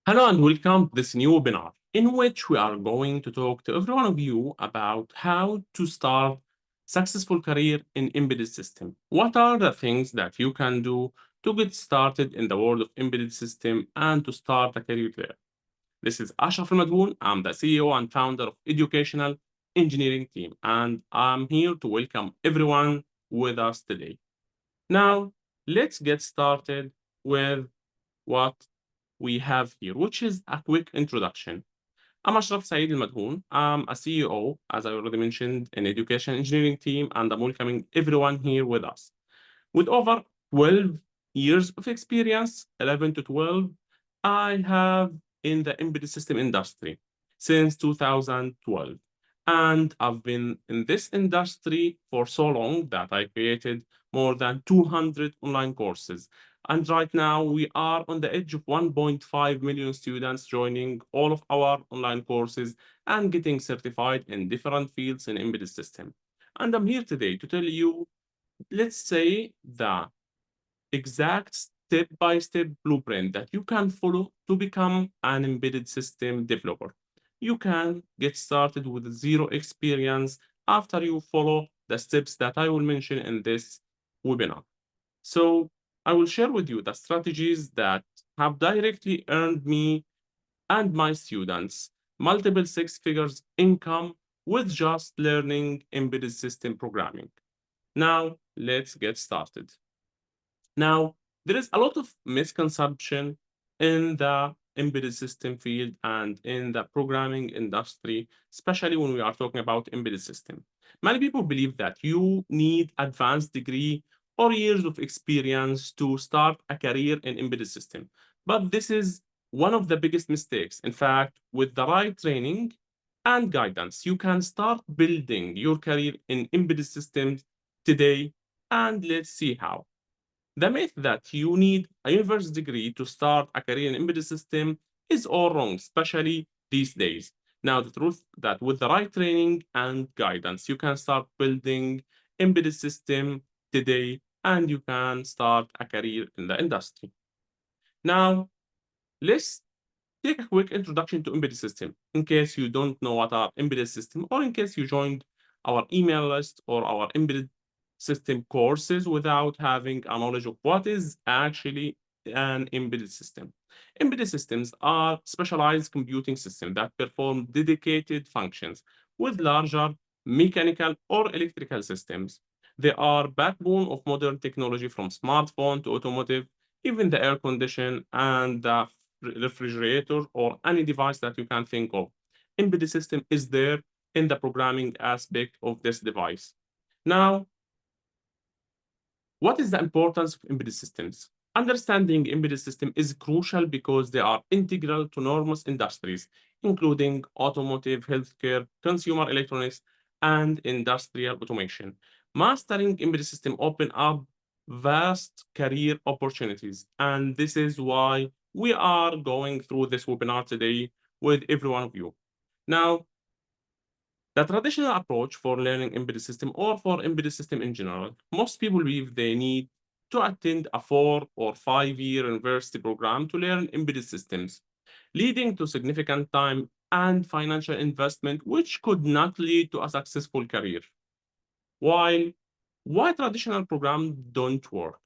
Hello and welcome to this new webinar in which we are going to talk to every one of you about how to start successful career in embedded system. What are the things that you can do to get started in the world of embedded system and to start a career there? This is Ashraf Al-Madhoun. I'm the CEO and founder of Educational Engineering Team, and I'm here to welcome everyone with us today. Now, let's get started with what we have here, which is a quick introduction. I'm Ashraf Saeed Al-Madhoun. I'm a CEO, as I already mentioned, in education engineering team, and I'm welcoming everyone here with us. With over 12 years of experience, 11 to 12, I have in the embedded system industry since 2012. And I've been in this industry for so long that I created more than 200 online courses. And right now, we are on the edge of 1.5 million students joining all of our online courses and getting certified in different fields in embedded system. And I'm here today to tell you, let's say, the exact step-by-step blueprint that you can follow to become an embedded system developer. You can get started with zero experience after you follow the steps that I will mention in this webinar. So I will share with you the strategies that have directly earned me and my students multiple six figures income with just learning embedded system programming. Now, let's get started. Now, there is a lot of misconception in the embedded system field and in the programming industry, especially when we are talking about embedded system. Many people believe that you need advanced degree or years of experience to start a career in embedded system. But this is one of the biggest mistakes. In fact, with the right training and guidance, you can start building your career in embedded systems today. And let's see how. The myth that you need a university degree to start a career in embedded system is all wrong, especially these days. Now, the truth that with the right training and guidance, you can start building embedded system today and you can start a career in the industry. Now, let's take a quick introduction to embedded system in case you don't know what are embedded system or in case you joined our email list or our embedded system courses without having a knowledge of what is actually an embedded system. Embedded systems are specialized computing systems that perform dedicated functions with larger mechanical or electrical systems. They are backbone of modern technology from smartphone to automotive, even the air condition and the refrigerator or any device that you can think of. Embedded system is there in the programming aspect of this device. Now, what is the importance of embedded systems? Understanding embedded system is crucial because they are integral to enormous industries, including automotive, healthcare, consumer electronics, and industrial automation. Mastering embedded system open up vast career opportunities, and this is why we are going through this webinar today with every one of you. Now, the traditional approach for learning embedded system or for embedded system in general, most people believe they need to attend a 4 or 5 year university program to learn embedded systems, leading to significant time and financial investment, which could not lead to a successful career. While why traditional programs don't work?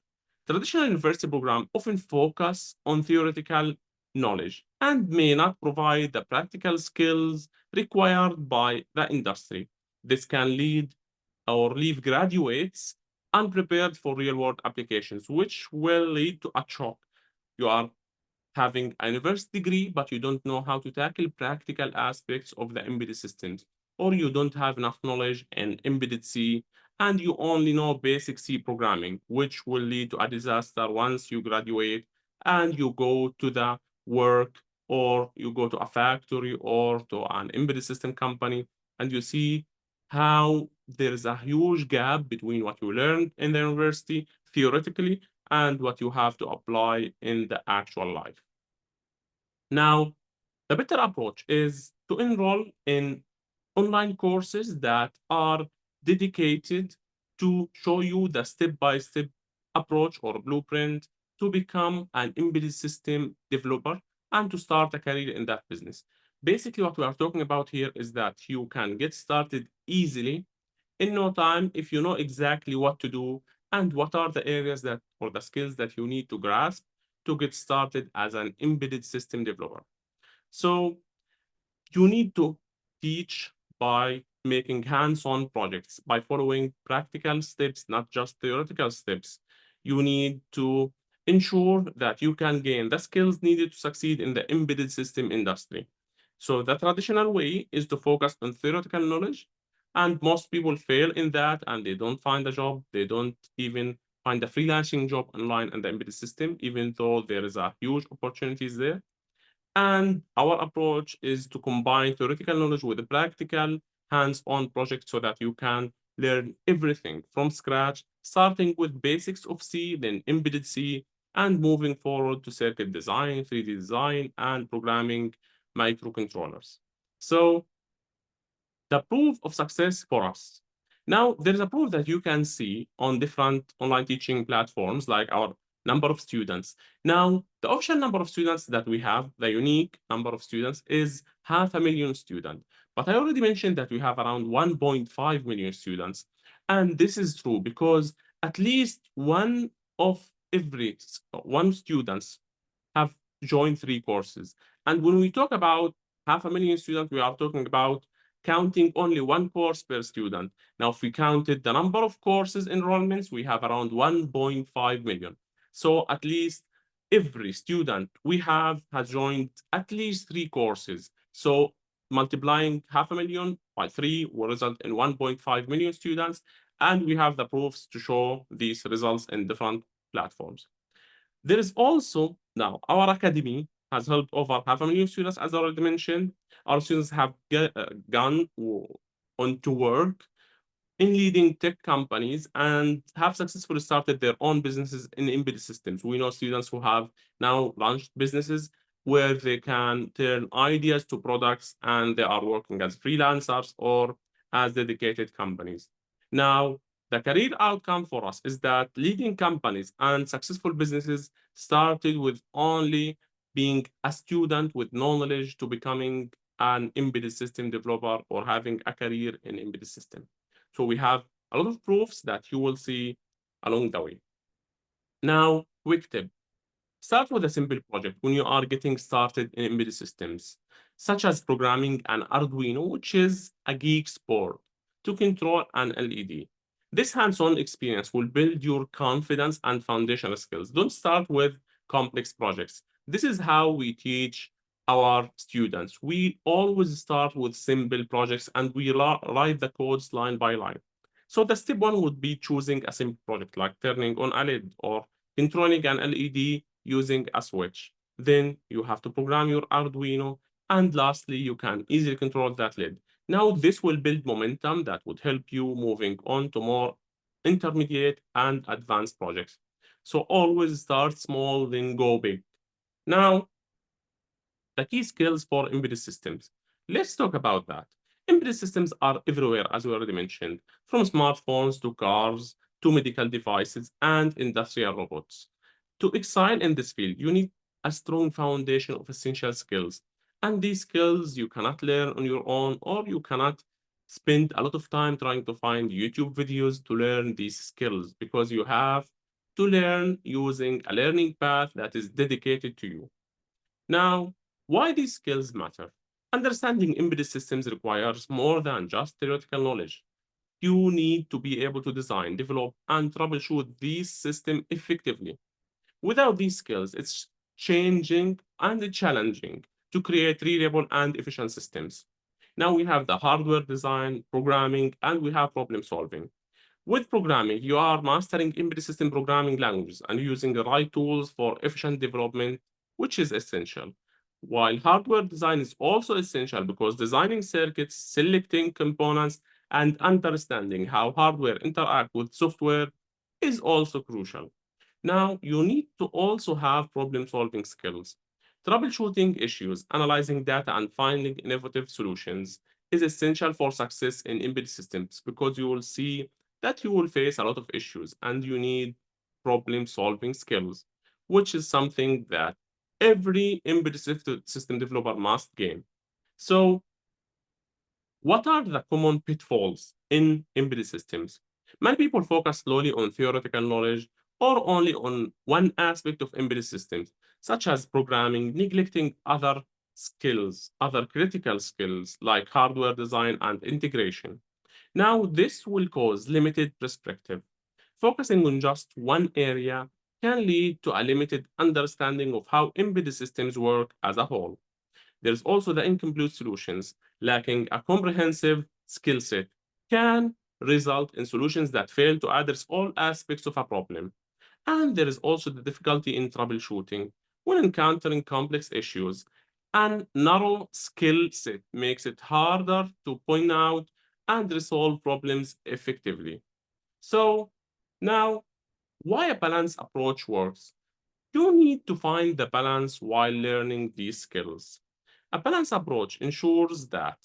Traditional university programs often focus on theoretical knowledge and may not provide the practical skills required by the industry. This can lead or leave graduates unprepared for real-world applications, which will lead to a shock. You are having a university degree, but you don't know how to tackle practical aspects of the embedded systems, or you don't have enough knowledge in embedded C, and you only know basic C programming, which will lead to a disaster once you graduate and you go to the work or you go to a factory or to an embedded system company, and you see how there is a huge gap between what you learned in the university theoretically and what you have to apply in the actual life. Now, the better approach is to enroll in online courses that are dedicated to show you the step-by-step approach or blueprint to become an embedded system developer and to start a career in that business. Basically, what we are talking about here is that you can get started easily in no time if you know exactly what to do and what are the areas that or the skills that you need to grasp to get started as an embedded system developer. So you need to teach by making hands-on projects, by following practical steps, not just theoretical steps. You need to ensure that you can gain the skills needed to succeed in the embedded system industry. So the traditional way is to focus on theoretical knowledge, and most people fail in that, and they don't find a job. They don't even find a freelancing job online in the embedded system, even though there is a huge opportunities there. And our approach is to combine theoretical knowledge with the practical hands-on project so that you can learn everything from scratch, starting with basics of C, then embedded C, and moving forward to circuit design, 3D design, and programming microcontrollers. So the proof of success for us. Now, there's a proof that you can see on different online teaching platforms like our number of students. Now, the official number of students that we have, the unique number of students, is 500,000 students. But I already mentioned that we have around 1.5 million students. And this is true because at least one of every one students have joined 3 courses. And when we talk about 500,000 students, we are talking about counting only 1 course per student. Now, if we counted the number of courses enrollments, we have around 1.5 million. So at least every student we have has joined at least 3 courses. So multiplying 500,000 by 3 will result in 1.5 million students. And we have the proofs to show these results in different platforms. There is also now our academy has helped over 500,000 students, as I already mentioned. Our students have gone on to work in leading tech companies and have successfully started their own businesses in embedded systems. We know students who have now launched businesses where they can turn ideas to products and they are working as freelancers or as dedicated companies. Now, the career outcome for us is that leading companies and successful businesses started with only being a student with knowledge to becoming an embedded system developer or having a career in embedded system. So we have a lot of proofs that you will see along the way. Now, quick tip. Start with a simple project when you are getting started in embedded systems, such as programming an Arduino, which is a geek's board, to control an LED. This hands-on experience will build your confidence and foundational skills. Don't start with complex projects. This is how we teach our students. We always start with simple projects and we write the codes line by line. So the step one would be choosing a simple project like turning on a LED or controlling an LED using a switch. Then you have to program your Arduino. And lastly, you can easily control that LED. Now, this will build momentum that would help you moving on to more intermediate and advanced projects. So always start small, then go big. Now, the key skills for embedded systems. Let's talk about that. Embedded systems are everywhere, as we already mentioned, from smartphones to cars to medical devices and industrial robots. To excel in this field, you need a strong foundation of essential skills. And these skills you cannot learn on your own, or you cannot spend a lot of time trying to find YouTube videos to learn these skills because you have to learn using a learning path that is dedicated to you. Now, why these skills matter? Understanding embedded systems requires more than just theoretical knowledge. You need to be able to design, develop, and troubleshoot these systems effectively. Without these skills, it's changing and challenging to create reliable and efficient systems. Now we have the hardware design, programming, and we have problem solving. With programming, you are mastering embedded system programming languages and using the right tools for efficient development, which is essential. While hardware design is also essential because designing circuits, selecting components, and understanding how hardware interact with software is also crucial. Now, you need to also have problem-solving skills. Troubleshooting issues, analyzing data, and finding innovative solutions is essential for success in embedded systems because you will see that you will face a lot of issues and you need problem-solving skills, which is something that every embedded system developer must gain. So, what are the common pitfalls in embedded systems? Many people focus solely on theoretical knowledge or only on one aspect of embedded systems, such as programming, neglecting other skills, other critical skills like hardware design and integration. Now, this will cause limited perspective. Focusing on just one area can lead to a limited understanding of how embedded systems work as a whole. There's also the incomplete solutions. Lacking a comprehensive skill set can result in solutions that fail to address all aspects of a problem. And there is also the difficulty in troubleshooting. When encountering complex issues, a narrow skill set makes it harder to point out and resolve problems effectively. So, now, why a balanced approach works? You need to find the balance while learning these skills. A balanced approach ensures that,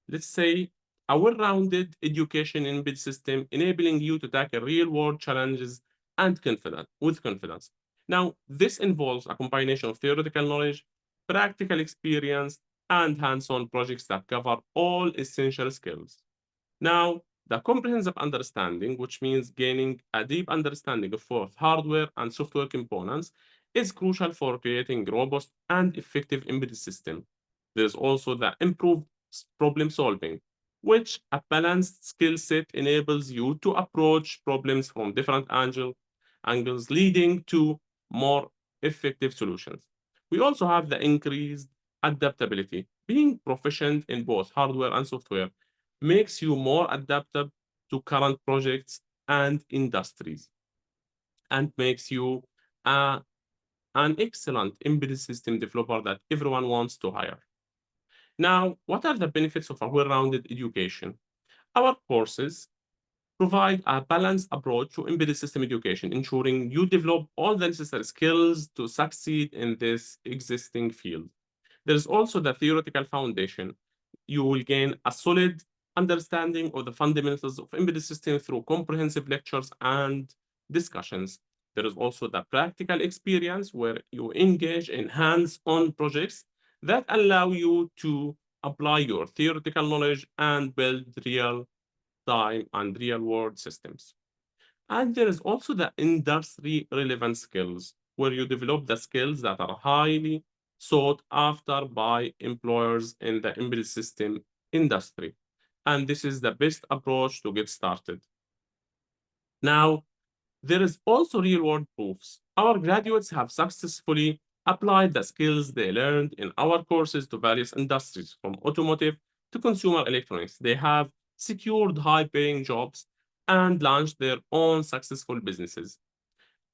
let's say, a well-rounded education embedded system enabling you to tackle real-world challenges and with confidence. Now, this involves a combination of theoretical knowledge, practical experience, and hands-on projects that cover all essential skills. Now, the comprehensive understanding, which means gaining a deep understanding of both hardware and software components, is crucial for creating robust and effective embedded system. There's also the improved problem solving, which a balanced skill set enables you to approach problems from different angles, leading to more effective solutions. We also have the increased adaptability. Being proficient in both hardware and software makes you more adaptable to current projects and industries and makes you a an excellent embedded system developer that everyone wants to hire. Now, what are the benefits of a well-rounded education? Our courses provide a balanced approach to embedded system education, ensuring you develop all the necessary skills to succeed in this existing field. There's also the theoretical foundation. You will gain a solid understanding of the fundamentals of embedded systems through comprehensive lectures and discussions. There is also the practical experience where you engage in hands-on projects that allow you to apply your theoretical knowledge and build real-time and real-world systems. And there is also the industry relevant skills, where you develop the skills that are highly sought after by employers in the embedded system industry. And this is the best approach to get started. Now, there is also real world proofs. Our graduates have successfully applied the skills they learned in our courses to various industries, from automotive to consumer electronics. They have secured high paying jobs and launched their own successful businesses,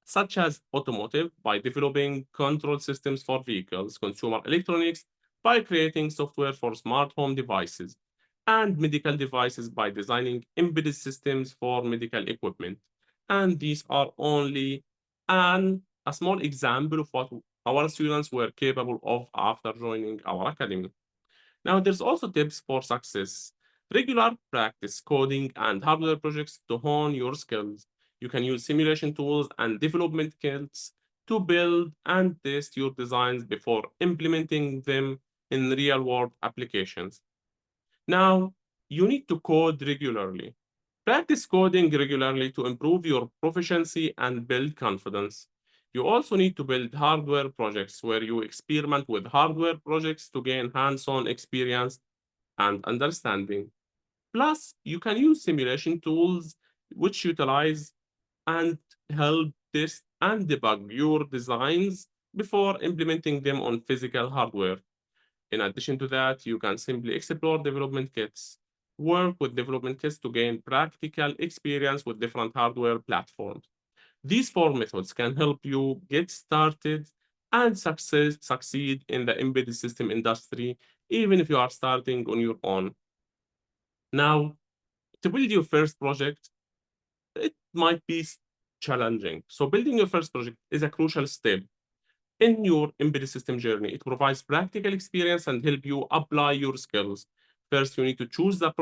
such as automotive by developing control systems for vehicles, consumer electronics by creating software for smart home devices, and medical devices by designing embedded systems for medical equipment. And these are only a small example of what our students were capable of after joining our academy. Now, there's also tips for success. Regular practice coding and hardware projects to hone your skills. You can use simulation tools and development kits to build and test your designs before implementing them in real-world applications. Now, you need to code regularly. Practice coding regularly to improve your proficiency and build confidence. You also need to build hardware projects where you experiment with hardware projects to gain hands-on experience and understanding. Plus, you can use simulation tools which utilize and help test and debug your designs before implementing them on physical hardware. In addition to that, you can simply explore development kits, work with development kits to gain practical experience with different hardware platforms. These four methods can help you get started and succeed in the embedded system industry, even if you are starting on your own. Now, to build your first project, it might be challenging. So building your first project is a crucial step in your embedded system journey. It provides practical experience and help you apply your skills. First, you need to choose the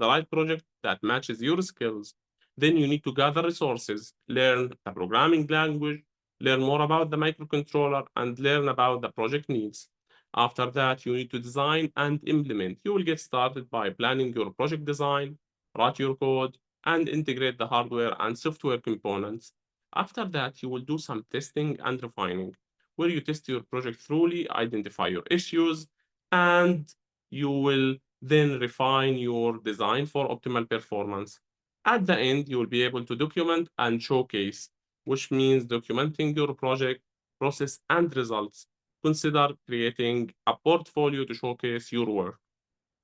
right project that matches your skills. Then you need to gather resources, learn the programming language, learn more about the microcontroller, and learn about the project needs. After that, you need to design and implement. You will get started by planning your project design, write your code, and integrate the hardware and software components. After that, you will do some testing and refining, where you test your project thoroughly, identify your issues, and you will then refine your design for optimal performance. At the end, you will be able to document and showcase, which means documenting your project, process, and results. Consider creating a portfolio to showcase your work.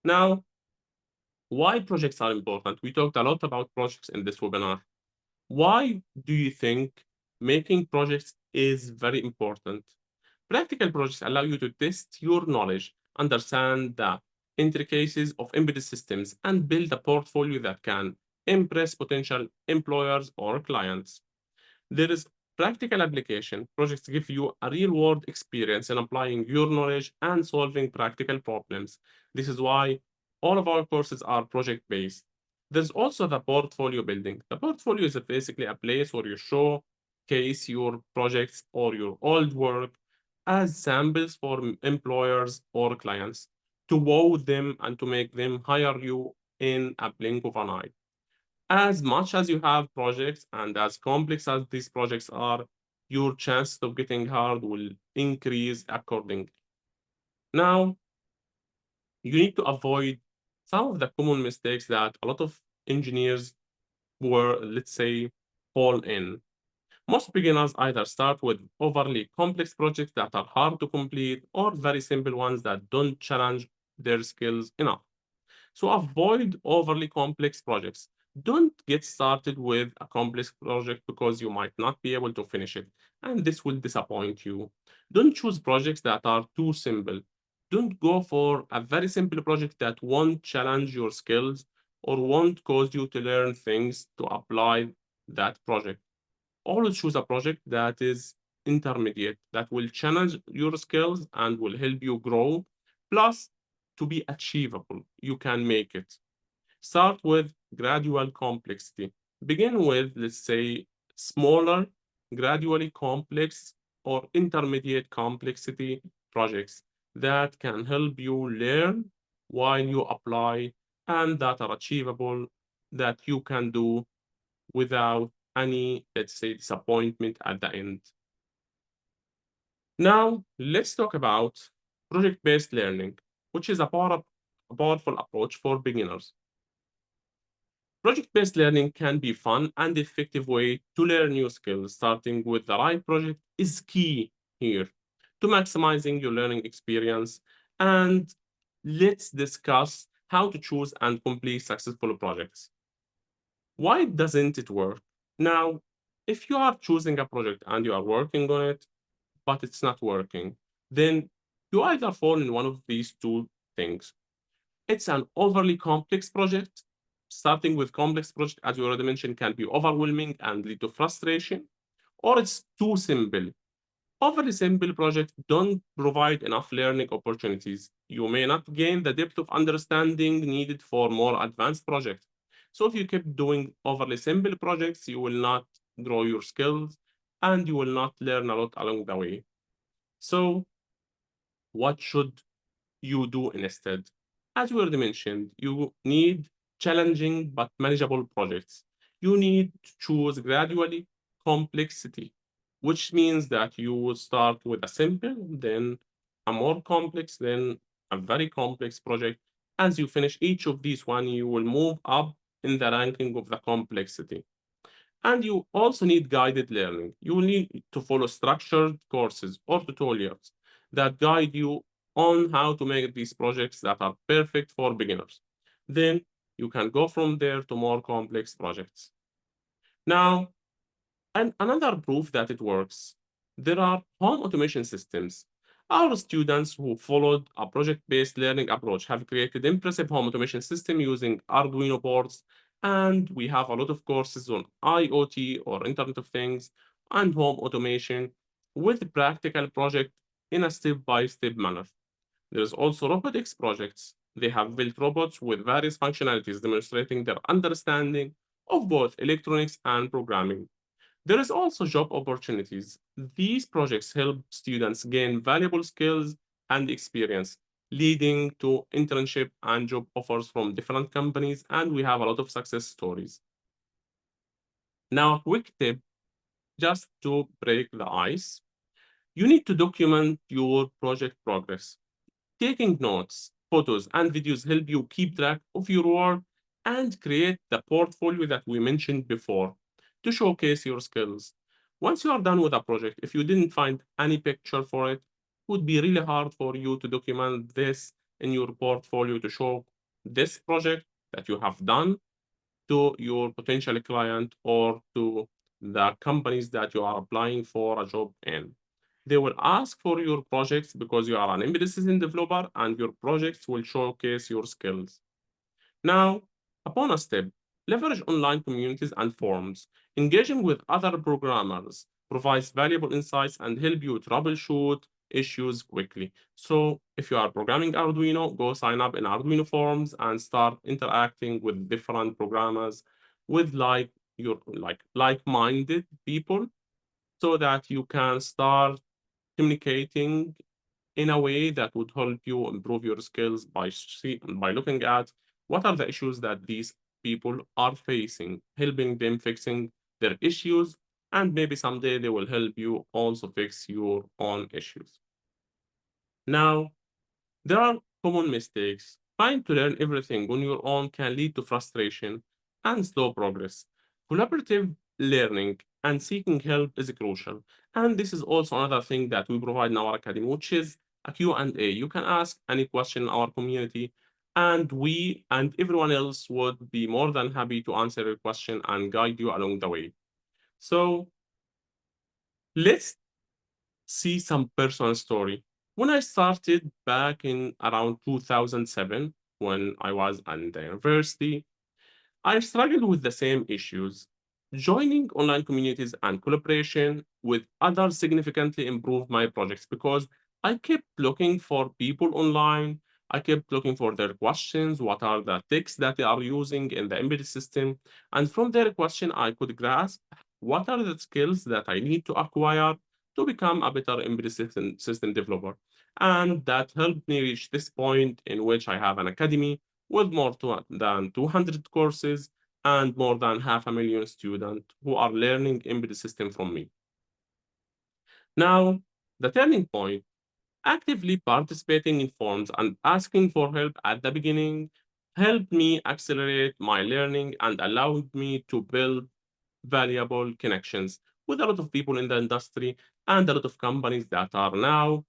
Now, why projects are important? We talked a lot about projects in this webinar. Why do you think making projects is very important? Practical projects allow you to test your knowledge, understand the intricacies of embedded systems, and build a portfolio that can impress potential employers or clients. There is practical application. Projects give you a real-world experience in applying your knowledge and solving practical problems. This is why all of our courses are project-based. There's also the portfolio building. The portfolio is basically a place where you showcase your projects or your old work as samples for employers or clients to wow them and to make them hire you in a blink of an eye. As much as you have projects and as complex as these projects are, your chances of getting hired will increase accordingly. Now, you need to avoid some of the common mistakes that a lot of engineers were, let's say, fall in. Most beginners either start with overly complex projects that are hard to complete or very simple ones that don't challenge their skills enough. So avoid overly complex projects. Don't get started with a complex project because you might not be able to finish it, and this will disappoint you. Don't choose projects that are too simple. Don't go for a very simple project that won't challenge your skills or won't cause you to learn things to apply that project. Always choose a project that is intermediate, that will challenge your skills and will help you grow, plus to be achievable. You can make it. Start with gradual complexity. Begin with, let's say, smaller, gradually complex or intermediate complexity projects that can help you learn while you apply and that are achievable, that you can do without any, let's say, disappointment at the end. Now, let's talk about project-based learning, which is a powerful approach for beginners. Project-based learning can be fun and effective way to learn new skills. Starting with the right project is key here to maximizing your learning experience. And let's discuss how to choose and complete successful projects. Why doesn't it work? Now, if you are choosing a project and you are working on it, but it's not working, then you either fall in one of these two things. It's an overly complex project. Starting with complex project, as we already mentioned, can be overwhelming and lead to frustration, or it's too simple. Overly simple projects don't provide enough learning opportunities. You may not gain the depth of understanding needed for more advanced projects. So if you keep doing overly simple projects, you will not grow your skills and you will not learn a lot along the way. So what should you do instead? As we already mentioned, you need challenging but manageable projects. You need to choose gradually complexity, which means that you will start with a simple, then a more complex, then a very complex project. As you finish each of these one, you will move up in the ranking of the complexity. And you also need guided learning. You will need to follow structured courses or tutorials that guide you on how to make these projects that are perfect for beginners. Then you can go from there to more complex projects. Now, and another proof that it works, there are home automation systems. Our students who followed a project-based learning approach have created impressive home automation system using Arduino boards, and we have a lot of courses on IoT or Internet of Things and home automation with practical project in a step-by-step manner. There's also robotics projects. They have built robots with various functionalities demonstrating their understanding of both electronics and programming. There is also job opportunities. These projects help students gain valuable skills and experience, leading to internship and job offers from different companies, and we have a lot of success stories. Now, a quick tip just to break the ice. You need to document your project progress. Taking notes, photos, and videos help you keep track of your work and create the portfolio that we mentioned before to showcase your skills. Once you are done with a project, if you didn't find any picture for it, it would be really hard for you to document this in your portfolio to show this project that you have done to your potential client or to the companies that you are applying for a job in. They will ask for your projects because you are an embedded system developer and your projects will showcase your skills. Now, a bonus tip, leverage online communities and forums. Engaging with other programmers provides valuable insights and help you troubleshoot issues quickly. So if you are programming Arduino, go sign up in Arduino forums and start interacting with different programmers with like-minded people so that you can start communicating in a way that would help you improve your skills by looking at what are the issues that these people are facing, helping them fixing their issues, and maybe someday they will help you also fix your own issues. Now, there are common mistakes. Trying to learn everything on your own can lead to frustration and slow progress. Collaborative learning and seeking help is crucial. And this is also another thing that we provide in our academy, which is a Q&A. You can ask any question in our community, and we and everyone else would be more than happy to answer your question and guide you along the way. So let's see some personal story. When I started back in around 2007, when I was in the university, I struggled with the same issues. Joining online communities and collaboration with others significantly improved my projects because I kept looking for people online. I kept looking for their questions, what are the texts that they are using in the embedded system. And from their question, I could grasp what are the skills that I need to acquire to become a better embedded system developer. And that helped me reach this point in which I have an academy with than 200 courses and more than 500,000 students who are learning embedded system from me. Now, the turning point, actively participating in forums and asking for help at the beginning helped me accelerate my learning and allowed me to build valuable connections with a lot of people in the industry and a lot of companies that are now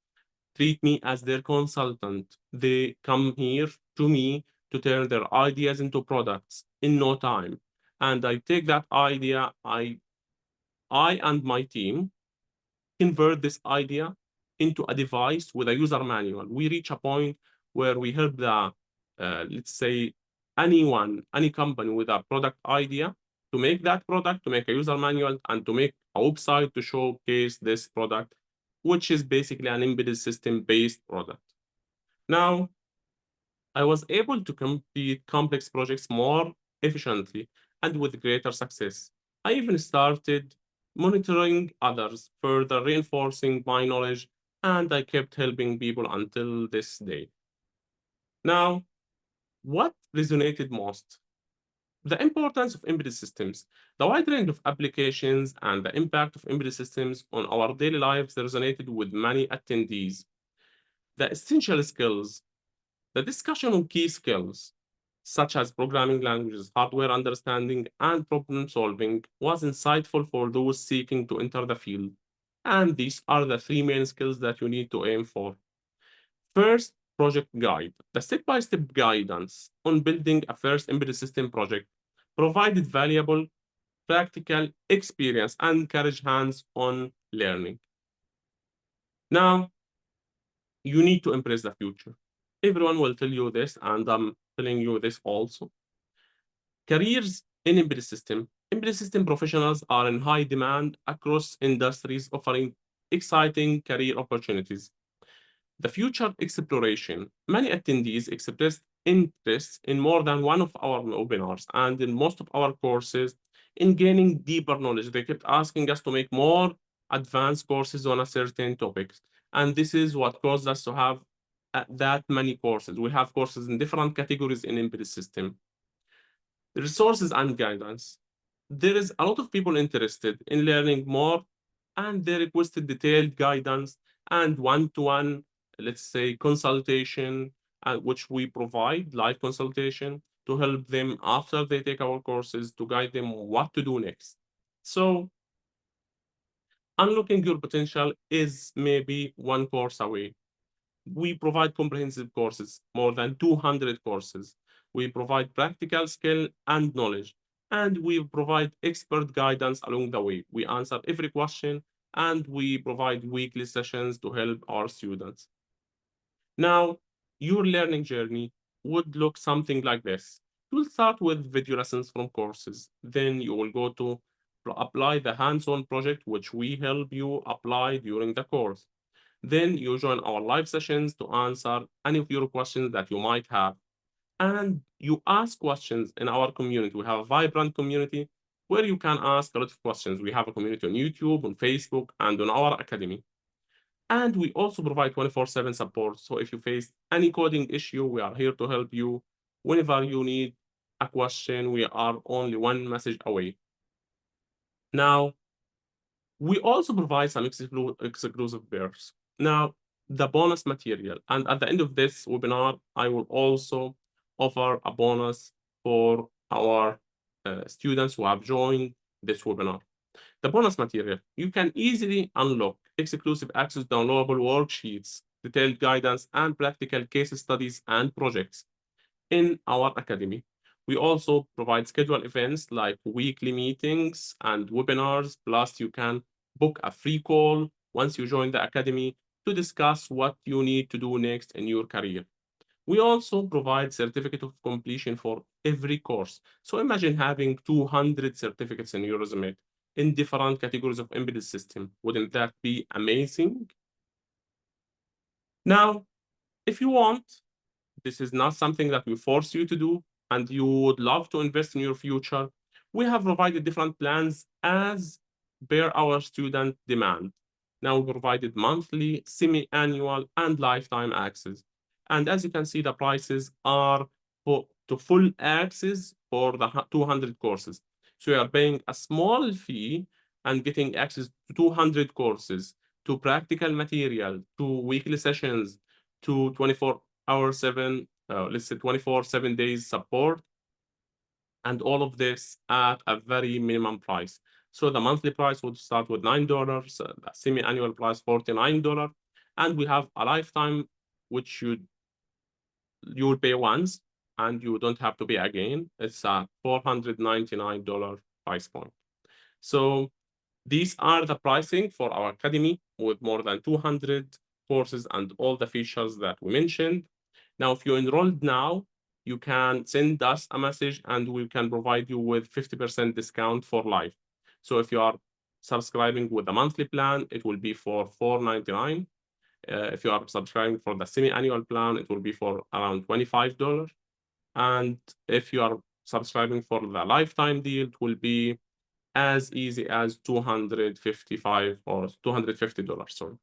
treat me as their consultant. They come here to me to turn their ideas into products in no time. And I take that idea, I and my team convert this idea into a device with a user manual. We reach a point where we help let's say, any company with a product idea to make that product, to make a user manual, and to make a website to showcase this product, which is basically an embedded system-based product. Now, I was able to complete complex projects more efficiently and with greater success. I even started monitoring others, further reinforcing my knowledge, and I kept helping people until this day. Now, what resonated most? The importance of embedded systems, the wide range of applications, and the impact of embedded systems on our daily lives resonated with many attendees. The essential skills, the discussion on key skills, such as programming languages, hardware understanding, and problem solving, was insightful for those seeking to enter the field. And these are the three main skills that you need to aim for. First, project guide. The step-by-step guidance on building a first embedded system project provided valuable practical experience and encouraged hands-on learning. Now, you need to embrace the future. Everyone will tell you this, and I'm telling you this also. Careers in embedded system professionals are in high demand across industries, offering exciting career opportunities. The future exploration. Many attendees expressed interest in more than one of our webinars and in most of our courses in gaining deeper knowledge. They kept asking us to make more advanced courses on a certain topics. And this is what caused us to have that many courses. We have courses in different categories in embedded system. Resources and guidance. There is a lot of people interested in learning more, and they requested detailed guidance and one-to-one, let's say, consultation, which we provide, live consultation, to help them after they take our courses, to guide them what to do next. So unlocking your potential is maybe one course away. We provide comprehensive courses, more than 200 courses. We provide practical skill and knowledge, and we provide expert guidance along the way. We answer every question, and we provide weekly sessions to help our students. Now, your learning journey would look something like this. You'll start with video lessons from courses. Then you will go to apply the hands-on project, which we help you apply during the course. Then you join our live sessions to answer any of your questions that you might have. And you ask questions in our community. We have a vibrant community where you can ask a lot of questions. We have a community on YouTube, on Facebook, and on our academy. And we also provide 24/7 support. So if you face any coding issue, we are here to help you. Whenever you need a question, we are only one message away. Now, we also provide some exclusive perks. Now, the bonus material. And at the end of this webinar, I will also offer a bonus for our students who have joined this webinar. The bonus material, you can easily unlock exclusive access, downloadable worksheets, detailed guidance, and practical case studies and projects in our academy. We also provide scheduled events like weekly meetings and webinars, plus you can book a free call once you join the academy to discuss what you need to do next in your career. We also provide certificate of completion for every course. So imagine having 200 certificates in your resume in different categories of embedded system. Wouldn't that be amazing? Now, if you want, this is not something that we force you to do, and you would love to invest in your future, we have provided different plans as per our student demand. Now we provided monthly, semi-annual, and lifetime access. And as you can see, the prices are to full access for the 200 courses. So you are paying a small fee and getting access to 200 courses, to practical material, to weekly sessions, to 24 days support, and all of this at a very minimum price. So the monthly price would start with $9, the semi-annual price $49, and we have a lifetime which you will pay once and you don't have to pay again. It's a $499 price point. So these are the pricing for our academy with more than 200 courses and all the features that we mentioned. Now, if you enrolled now, you can send us a message and we can provide you with 50% discount for life. So if you are subscribing with a monthly plan, it will be for $499. If you are subscribing for the semi-annual plan, it will be for around $25. And if you are subscribing for the lifetime deal, it will be as easy as $255 or $250, sorry.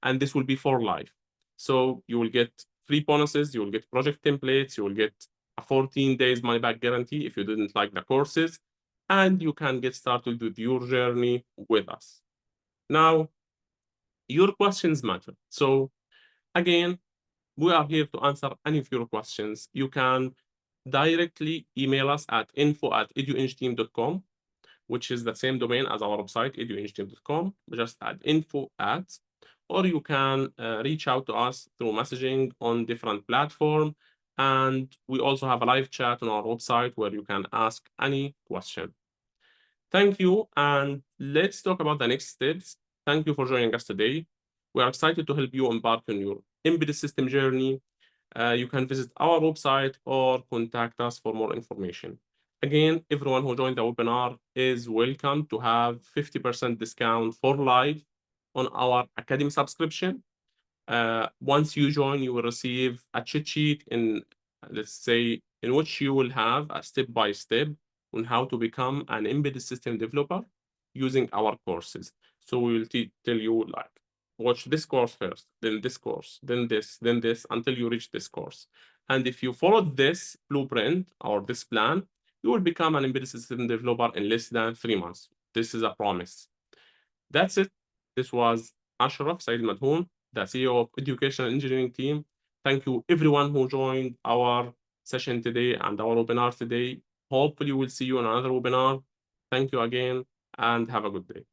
And this will be for life. So you will get free bonuses, you will get project templates, you will get a 14 days money back guarantee if you didn't like the courses, and you can get started with your journey with us. Now, your questions matter. So again, we are here to answer any of your questions. You can directly email us at info@eduengineteam.com, which is the same domain as our website, eduengineteam.com. Just add info at, or you can reach out to us through messaging on different platforms. And we also have a live chat on our website where you can ask any question. Thank you, and let's talk about the next steps. Thank you for joining us today. We are excited to help you embark on your embedded system journey. You can visit our website or contact us for more information. Again, everyone who joined the webinar is welcome to have 50% discount for life on our Academy subscription. Once you join, you will receive a cheat sheet in, let's say, in which you will have a step-by-step on how to become an embedded system developer using our courses. So we will tell you like, watch this course first, then this course, then this, until you reach this course. And if you follow this blueprint or this plan, you will become an embedded system developer in less than 3 months. This is a promise. That's it. This was Ashraf Said Madhoun, the CEO of Educational Engineering Team. Thank you everyone who joined our session today and our webinar today. Hopefully we'll see you on another webinar. Thank you again and have a good day.